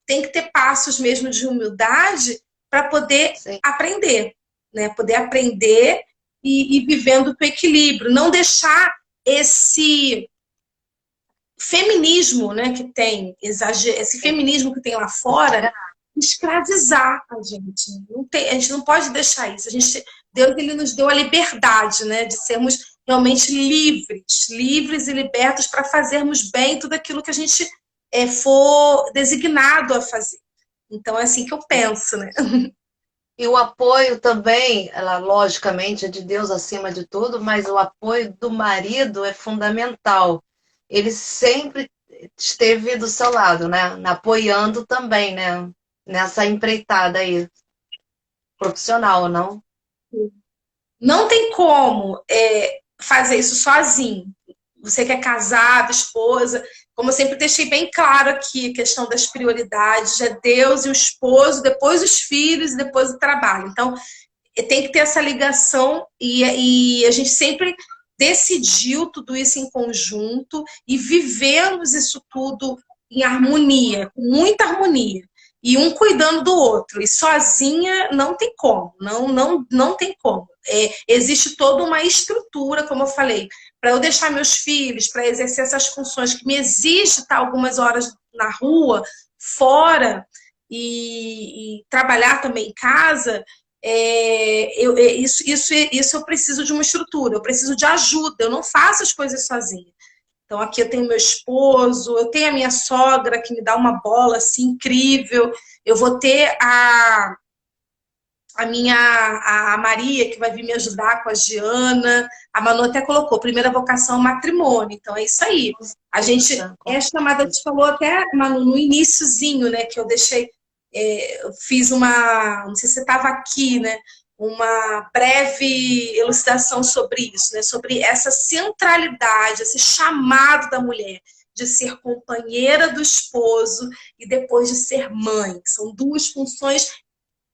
tem que ter passos mesmo de humildade para poder Sim. aprender, né? Poder aprender e vivendo com equilíbrio, não deixar esse feminismo, né, que tem esse feminismo que tem lá fora escravizar a gente. A gente não pode deixar isso. Deus ele nos deu a liberdade, né, de sermos realmente livres e libertos para fazermos bem tudo aquilo que a gente for designado a fazer. Então é assim que eu penso, né? E o apoio também, ela logicamente é de Deus acima de tudo, mas o apoio do marido é fundamental. Ele sempre esteve do seu lado, né? Apoiando também, né? Nessa empreitada aí, profissional, não? Não tem como fazer isso sozinho. Você que é casado, esposa, como eu sempre deixei bem claro aqui, a questão das prioridades é Deus e o esposo, depois os filhos e depois o trabalho. Então, tem que ter essa ligação e a gente sempre decidiu tudo isso em conjunto e vivemos isso tudo em harmonia, com muita harmonia. E um cuidando do outro. E sozinha não tem como, não tem como. Existe toda uma estrutura, como eu falei, para eu deixar meus filhos, para exercer essas funções que me exige estar algumas horas na rua, fora, e trabalhar também em casa, isso eu preciso de uma estrutura, eu preciso de ajuda, eu não faço as coisas sozinha. Então aqui eu tenho meu esposo, eu tenho a minha sogra que me dá uma bola assim incrível, eu vou ter a Maria, que vai vir me ajudar com a Giana. A Manu até colocou, primeira vocação matrimônio. Então é isso aí. A gente é chamada, você falou até, Manu, no iniciozinho, né, que eu deixei, eu fiz não sei se você estava aqui, né, uma breve elucidação sobre isso, né, sobre essa centralidade, esse chamado da mulher de ser companheira do esposo e depois de ser mãe. São duas funções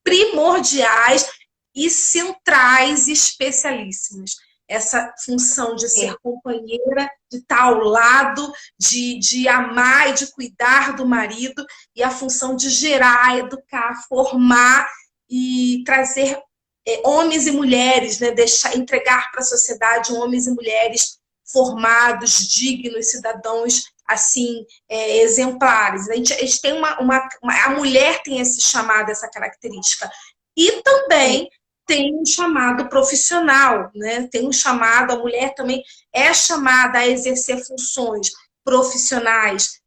primordiais e centrais e especialíssimas. Essa função de ser companheira, de estar ao lado, de amar e de cuidar do marido, e a função de gerar, educar, formar e trazer homens e mulheres, né, entregar para a sociedade homens e mulheres formados, dignos, cidadãos assim, exemplares. A gente tem a mulher tem esse chamado, essa característica. E também tem um chamado profissional, né? Tem um chamado, a mulher também é chamada a exercer funções profissionais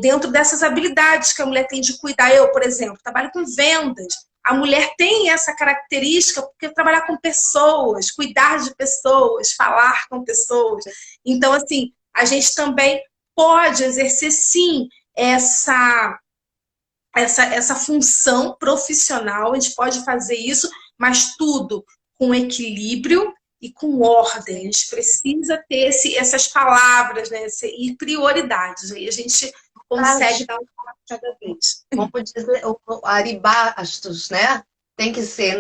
dentro dessas habilidades que a mulher tem de cuidar. Eu, por exemplo, trabalho com vendas. A mulher tem essa característica porque trabalhar com pessoas, cuidar de pessoas, falar com pessoas. Então, assim, a gente também pode exercer, sim, essa função profissional, a gente pode fazer isso, mas tudo com equilíbrio e com ordem. A gente precisa ter essas palavras, né, e prioridades. Aí a gente consegue dar um passo cada vez. Como dizer, o Aribastos, né? Tem que ser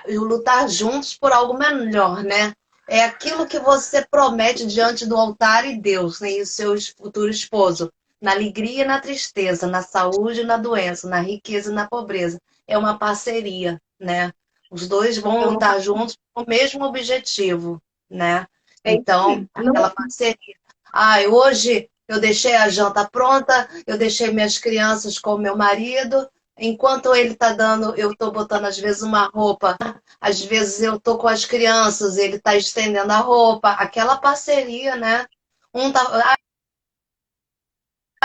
lutar juntos por algo melhor, né? É aquilo que você promete diante do altar e Deus, né? E o seu futuro esposo. na alegria e na tristeza, na saúde e na doença, na riqueza e na pobreza. É uma parceria, né? Os dois vão Eu não, lutar juntos com o mesmo objetivo, né? é isso Então, aí. aquela parceria. Ai, hoje eu deixei a janta pronta, eu deixei minhas crianças com o meu marido. Enquanto ele está dando, eu estou botando às vezes uma roupa, às vezes eu estou com as crianças, ele está estendendo a roupa, aquela parceria, né? Um tá,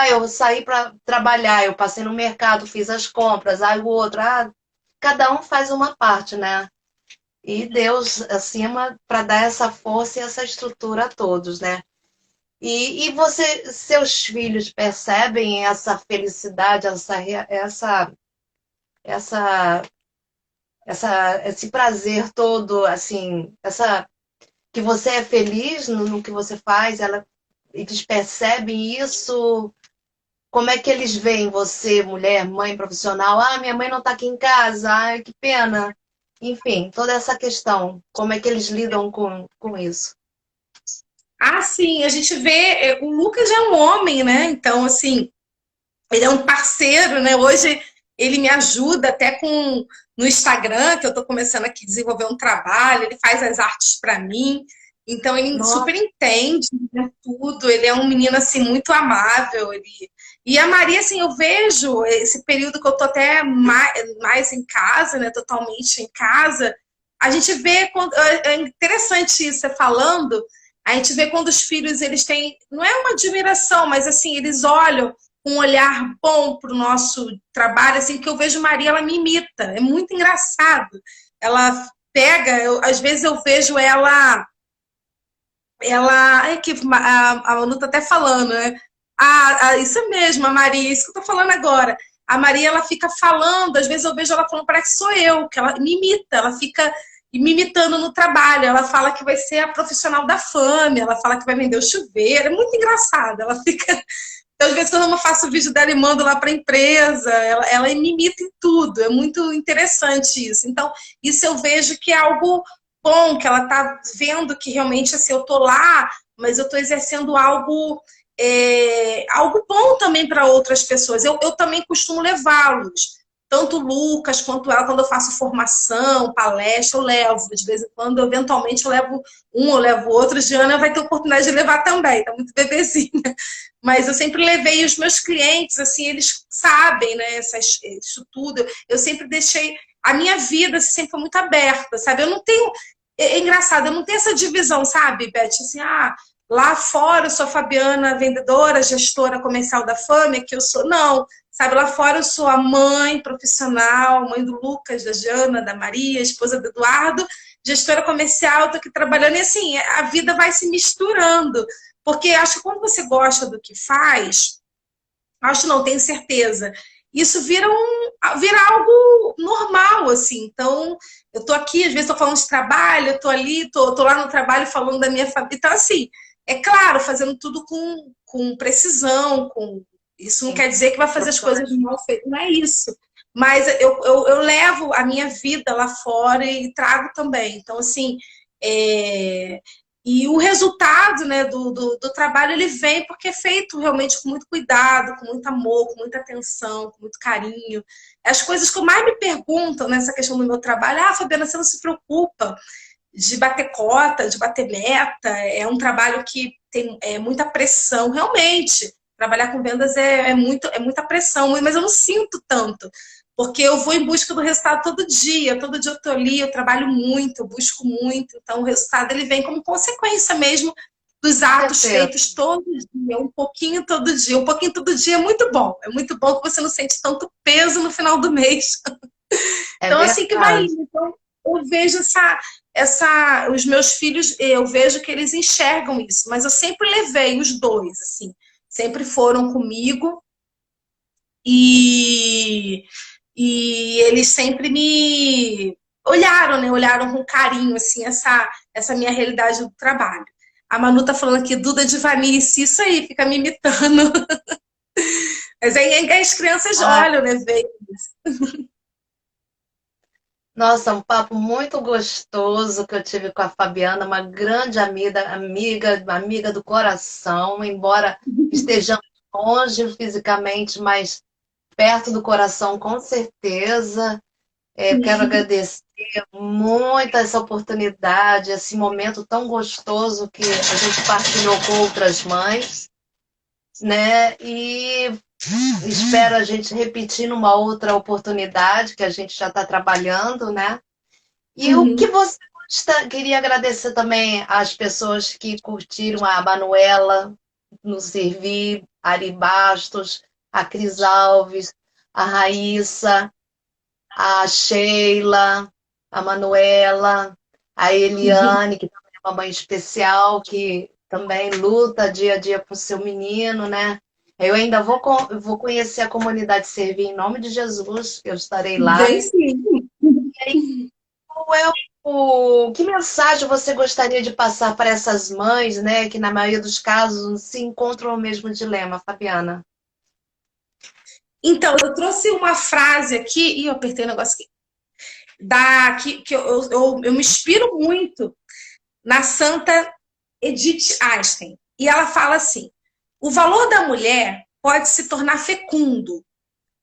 eu saí para trabalhar, eu passei no mercado, fiz as compras, aí o outro, cada um faz uma parte, né? E Deus acima para dar essa força e essa estrutura a todos, né? E você, seus filhos percebem essa felicidade, essa, esse prazer todo, assim, que você é feliz no que você faz, eles percebem isso? Como é que eles veem você, mulher, mãe profissional? Ah, minha mãe não está aqui em casa, ai, que pena. Enfim, toda essa questão, como é que eles lidam com isso? Ah, sim, a gente vê, o Lucas é um homem, né? Então, assim, ele é um parceiro, né? Hoje ele me ajuda até com no Instagram, que eu estou começando aqui a desenvolver um trabalho, ele faz as artes para mim. Então ele Nossa, super entende, né, tudo. Ele é um menino assim muito amável. E a Maria, assim, eu vejo esse período que eu tô até mais em casa, né? Totalmente em casa. A gente vê é interessante isso, você falando. A gente vê quando os filhos eles têm, não é uma admiração, mas assim eles olham um olhar bom para o nosso trabalho, assim, que eu vejo Maria, ela me imita, é muito engraçado. Ela pega, às vezes eu vejo é que a Manu tá até falando, né? Isso mesmo, a Maria, isso que eu tô falando agora. A Maria, ela fica falando, às vezes eu vejo ela falando, parece que sou eu, que ela me imita, ela fica me imitando no trabalho. Ela fala que vai ser a profissional da fama, ela fala que vai vender o chuveiro, é muito engraçado. Ela fica então, às vezes, quando eu faço o vídeo dela e mando lá para a empresa, ela me imita em tudo. É muito interessante isso. Então, isso eu vejo que é algo bom, que ela está vendo que realmente assim, eu estou lá, mas eu estou exercendo algo bom também para outras pessoas. Eu também costumo levá-los. Tanto o Lucas quanto ela, quando eu faço formação, palestra, eu levo. De vez em quando, eventualmente, eu levo um, eu levo outro. Diana vai ter oportunidade de levar também, tá muito bebezinha. Mas eu sempre levei os meus clientes, assim, eles sabem, né, isso tudo. Eu sempre deixei a minha vida assim, sempre foi muito aberta, sabe? Eu não tenho. É engraçado, eu não tenho essa divisão, sabe, Beth? Assim, lá fora eu sou a Fabiana, vendedora, gestora comercial da Fame, que eu sou. Não, sabe? Lá fora eu sou a mãe profissional, mãe do Lucas, da Jana, da Maria, esposa do Eduardo, gestora comercial, tô aqui trabalhando, e assim, a vida vai se misturando. Porque acho que quando você gosta do que faz, acho não, tenho certeza, isso vira algo normal, assim. Então, eu tô aqui, às vezes tô falando de trabalho, eu tô ali, tô lá no trabalho falando da minha família. Então, assim, é claro, fazendo tudo com precisão, isso não sim, quer dizer que vai fazer as coisas mal feitas, não é isso. Mas eu levo a minha vida lá fora e trago também. Então, assim, é, e o resultado, né, do trabalho ele vem porque é feito realmente com muito cuidado, com muito amor, com muita atenção, com muito carinho. As coisas que eu mais me perguntam nessa questão do meu trabalho, Fabiana, você não se preocupa de bater cota, de bater meta, é um trabalho que tem muita pressão, realmente. Trabalhar com vendas é muita pressão, mas eu não sinto tanto, porque eu vou em busca do resultado todo dia eu estou ali, eu trabalho muito, eu busco muito, então o resultado ele vem como consequência mesmo dos com atos certeza. feitos todo dia, um pouquinho todo dia é muito bom que você não sente tanto peso no final do mês. É Então, assim que vai verdade. indo. Então, eu vejo os meus filhos, eu vejo que eles enxergam isso, mas eu sempre levei os dois, assim, sempre foram comigo e, e eles sempre me olharam, né? Olharam com carinho, assim, essa minha realidade do trabalho. A Manu tá falando aqui, Duda de Vanice, isso aí, fica me imitando. Mas aí as crianças Ai, olham, né? Veem. nossa, um papo muito gostoso que eu tive com a Fabiana, uma grande amiga do coração, embora estejamos longe fisicamente, mas perto do coração, com certeza. Eu quero agradecer muito essa oportunidade, esse momento tão gostoso que a gente partilhou com outras mães, né? E espero a gente repetir numa outra oportunidade que a gente já está trabalhando, né? E o que você queria agradecer também às pessoas que curtiram a Manuela no Servir, Ari Bastos, a Cris Alves, a Raíssa, a Sheila, a Manuela, a Eliane, que também é uma mãe especial, que também luta dia a dia com o seu menino, né? Eu ainda vou conhecer a comunidade Servir em nome de Jesus, eu estarei lá. Bem, sim. Qual é que mensagem você gostaria de passar para essas mães, né, que na maioria dos casos se encontram no mesmo dilema, Fabiana? Então, eu trouxe uma frase aqui, e eu apertei o negócio aqui, que eu me inspiro muito na Santa Edith Einstein. E ela fala assim: o valor da mulher pode se tornar fecundo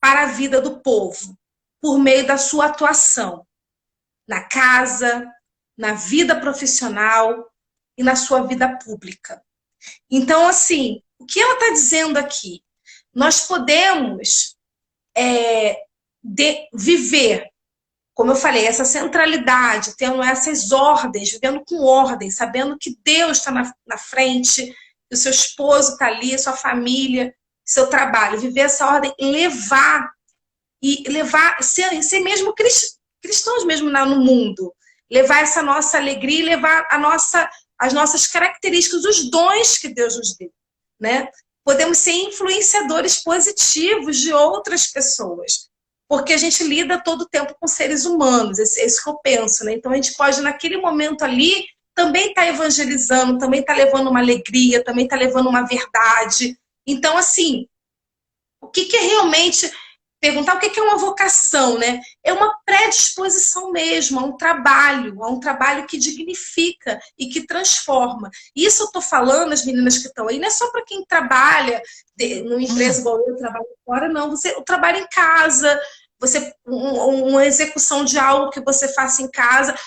para a vida do povo por meio da sua atuação na casa, na vida profissional e na sua vida pública. Então, assim, o que ela está dizendo aqui? Nós podemos viver, como eu falei, essa centralidade, tendo essas ordens, vivendo com ordem, sabendo que Deus está na frente, que o seu esposo está ali, sua família, seu trabalho, viver essa ordem, levar, ser mesmo cristãos mesmo no mundo, levar essa nossa alegria, levar as nossas características, os dons que Deus nos deu, né? Podemos ser influenciadores positivos de outras pessoas, porque a gente lida todo o tempo com seres humanos, é isso que eu penso, né? Então a gente pode, naquele momento ali, também estar evangelizando, também estar levando uma alegria, também estar levando uma verdade. Então, assim, o que é realmente... Perguntar o que é uma vocação, né? É uma predisposição mesmo, a um trabalho que dignifica e que transforma. Isso eu estou falando, as meninas que estão aí, não é só para quem trabalha numa empresa igual eu trabalho fora, não. Você trabalha em casa, uma execução de algo que você faça em casa,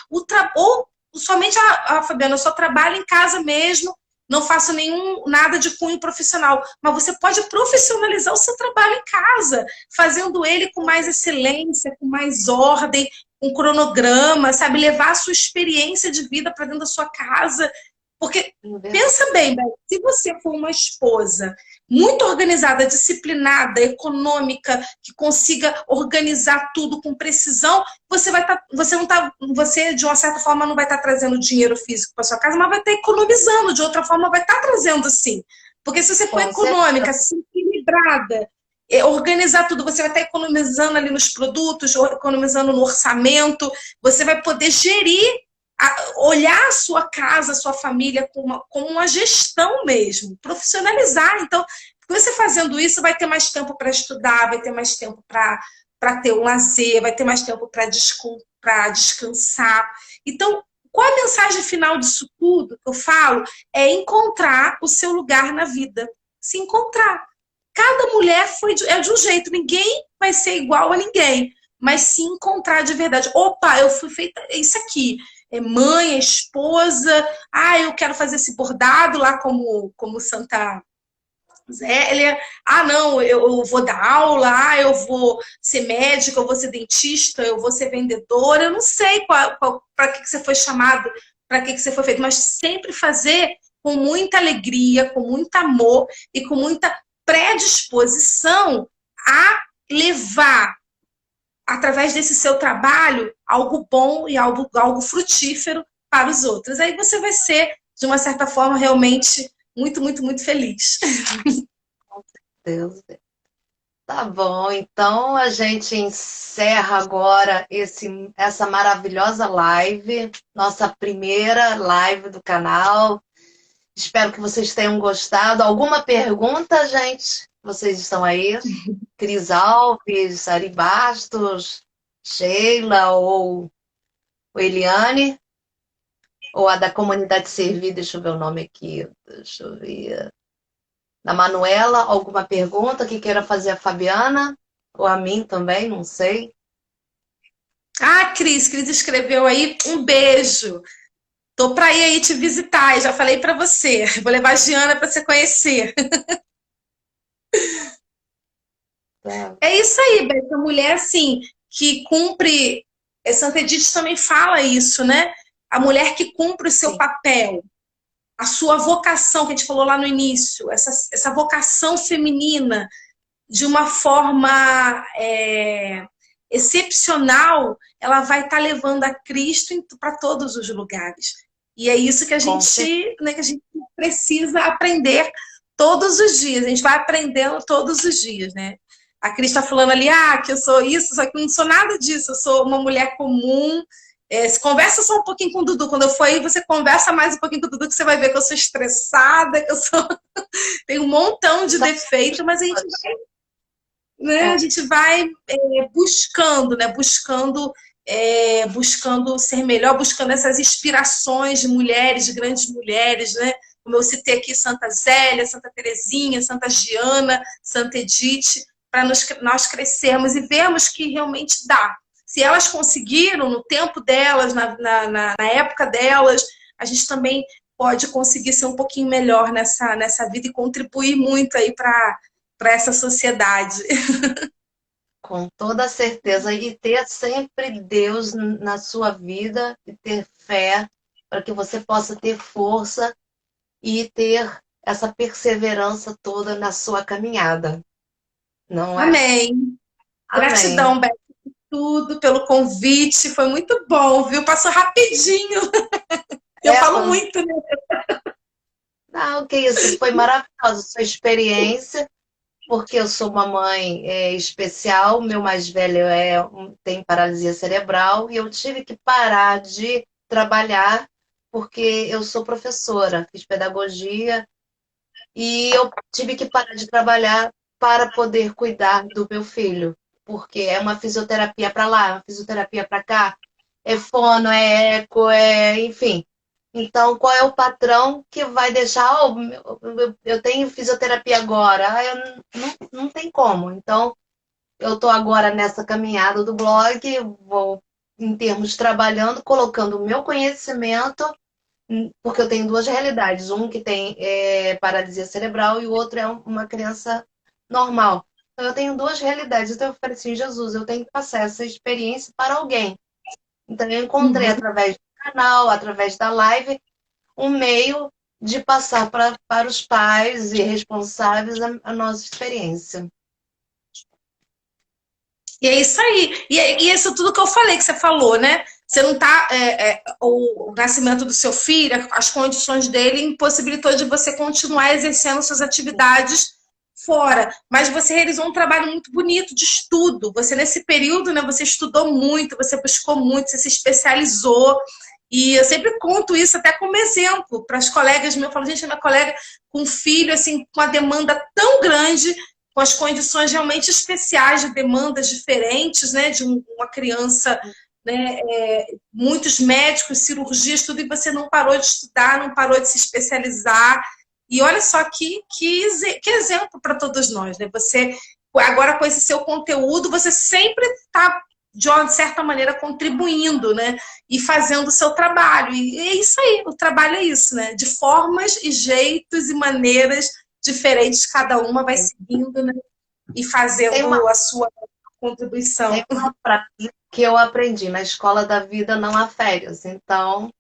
ou somente a Fabiana, eu só trabalho em casa mesmo, não faço nada de cunho profissional, mas você pode profissionalizar o seu trabalho em casa, fazendo ele com mais excelência, com mais ordem, com cronograma, sabe? Levar a sua experiência de vida para dentro da sua casa. Porque, pensa bem, se você for uma esposa muito organizada, disciplinada, econômica, que consiga organizar tudo com precisão, você de uma certa forma não vai estar trazendo dinheiro físico para sua casa, mas vai estar economizando, de outra forma vai estar trazendo sim. Porque se você for econômica, assim, equilibrada, organizar tudo, você vai estar economizando ali nos produtos, economizando no orçamento, você vai poder gerir, olhar a sua casa, a sua família como uma gestão mesmo, profissionalizar. Então, você fazendo isso, vai ter mais tempo para estudar, vai ter mais tempo para ter um lazer, vai ter mais tempo para descansar. Então, qual a mensagem final disso tudo que eu falo? É encontrar o seu lugar na vida. Se encontrar. Cada mulher é de um jeito, ninguém vai ser igual a ninguém, mas se encontrar de verdade. Opa, eu fui feita isso aqui. É mãe, é esposa, eu quero fazer esse bordado lá como Santa Zélia, não, eu vou dar aula, eu vou ser médica, eu vou ser dentista, eu vou ser vendedora, eu não sei para que você foi chamado, para que você foi feito, mas sempre fazer com muita alegria, com muito amor e com muita predisposição a levar, através desse seu trabalho, algo bom e algo frutífero para os outros. Aí você vai ser, de uma certa forma, realmente muito, muito, muito feliz. Com certeza. Tá bom, então a gente encerra agora essa maravilhosa live, nossa primeira live do canal. Espero que vocês tenham gostado. Alguma pergunta, gente? Vocês estão aí? Cris Alves, Ari Bastos, Sheila ou Eliane? Ou a da comunidade Servir? Deixa eu ver o nome aqui. Deixa eu ver. da Manuela, alguma pergunta que queira fazer a Fabiana? Ou a mim também, não sei. Ah, Cris escreveu aí, um beijo. Tô para ir aí te visitar, já falei para você. Vou levar a Giana para você conhecer. Tá. É isso aí, Beth, a mulher assim que cumpre, Santa Edith também fala isso, né? A mulher que cumpre o seu Sim, papel, a sua vocação, que a gente falou lá no início, essa vocação feminina, de uma forma excepcional, ela vai estar levando a Cristo para todos os lugares. E é isso com certeza. que a gente precisa aprender todos os dias. A gente vai aprendendo todos os dias, né? A Cris está falando ali, que eu sou isso, só que eu não sou nada disso. Eu sou uma mulher comum. Se conversa só um pouquinho com o Dudu. Quando eu for aí, você conversa mais um pouquinho com o Dudu, que você vai ver que eu sou estressada, que eu sou... tenho um montão de defeito, mas a gente né? A É, gente vai buscando, né? Buscando ser melhor, buscando essas inspirações de mulheres, de grandes mulheres, né? Como eu citei aqui, Santa Zélia, Santa Terezinha, Santa Giana, Santa Edith, para nós crescermos e vermos que realmente dá. Se elas conseguiram no tempo delas, na época delas, a gente também pode conseguir ser um pouquinho melhor nessa vida e contribuir muito aí para essa sociedade. com toda certeza. E ter sempre Deus na sua vida e ter fé para que você possa ter força e ter essa perseverança toda na sua caminhada, não é? Amém. Amém. Gratidão, Beth, por tudo, pelo convite. Foi muito bom, viu? Passou rapidinho. Eu É, falo muito, né? não, que isso, foi maravilhosa sua experiência, porque eu sou uma mãe especial, meu mais velho tem paralisia cerebral e eu tive que parar de trabalhar porque eu sou professora, fiz pedagogia e eu tive que parar de trabalhar para poder cuidar do meu filho, porque é uma fisioterapia para lá, é uma fisioterapia para cá, é fono, é eco, enfim. Então, qual é o patrão que vai deixar? Oh, eu tenho fisioterapia agora. Não tem como. Então, eu estou agora nessa caminhada do blog, vou, em termos trabalhando, colocando o meu conhecimento, porque eu tenho duas realidades. Um que tem paralisia cerebral e o outro é uma criança normal. Então, eu tenho duas realidades. Então, eu falei assim, Jesus, eu tenho que passar essa experiência para alguém. Então, eu encontrei Uhum. através do canal, através da live, um meio de passar para os pais e responsáveis a nossa experiência. E é isso aí. E isso tudo que eu falei, que você falou, né? Você não tá. O nascimento do seu filho, as condições dele impossibilitou de você continuar exercendo suas atividades fora. Mas você realizou um trabalho muito bonito de estudo. Você, nesse período, né, você estudou muito, você buscou muito, você se especializou. E eu sempre conto isso até como exemplo para as colegas minhas. Eu falo, gente, minha colega com um filho, assim, com uma demanda tão grande, com as condições realmente especiais de demandas diferentes, né, de uma criança, né, muitos médicos, cirurgias, tudo, e você não parou de estudar, não parou de se especializar. E olha só que exemplo para todos nós, né? Você agora com esse seu conteúdo, você sempre está de uma certa maneira contribuindo, né? E fazendo o seu trabalho. E é isso aí, o trabalho é isso, né? De formas e jeitos e maneiras diferentes, cada uma vai seguindo, né? E Tem uma, fazendo a sua contribuição. tem uma frase que eu aprendi, na escola da vida não há férias. Então,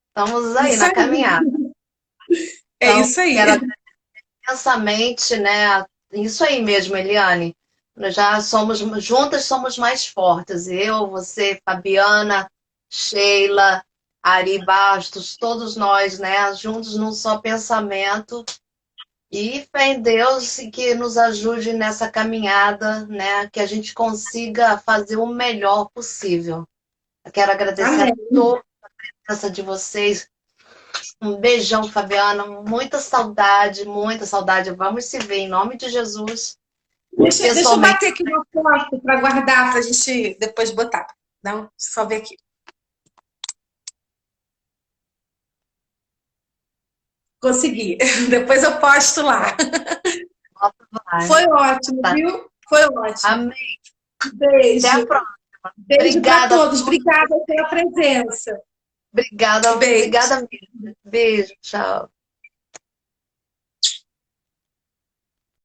estamos aí Isso na aí, caminhada. é Então, isso aí. quero agradecer imensamente, né? Isso aí mesmo, Eliane. Nós já somos juntas, somos mais fortes. Eu, você, Fabiana, Sheila, Ari Bastos, todos nós, né? Juntos num só pensamento. E fé em Deus que nos ajude nessa caminhada, né? Que a gente consiga fazer o melhor possível. Eu quero agradecer a Amém. toda a presença de vocês. Um beijão, Fabiana. Muita saudade, muita saudade. Vamos se ver em nome de Jesus. Deixa eu Pessoalmente, bater aqui uma foto para guardar, para a gente depois botar. Não, só ver aqui. Consegui. Depois eu posto lá. Vai. Foi ótimo, Tá. viu? Foi ótimo. Amém. Beijo. Até a próxima. Beijo para Obrigada. todos. Obrigada pela presença. Obrigada, Beijo. obrigada mesmo. Beijo, tchau.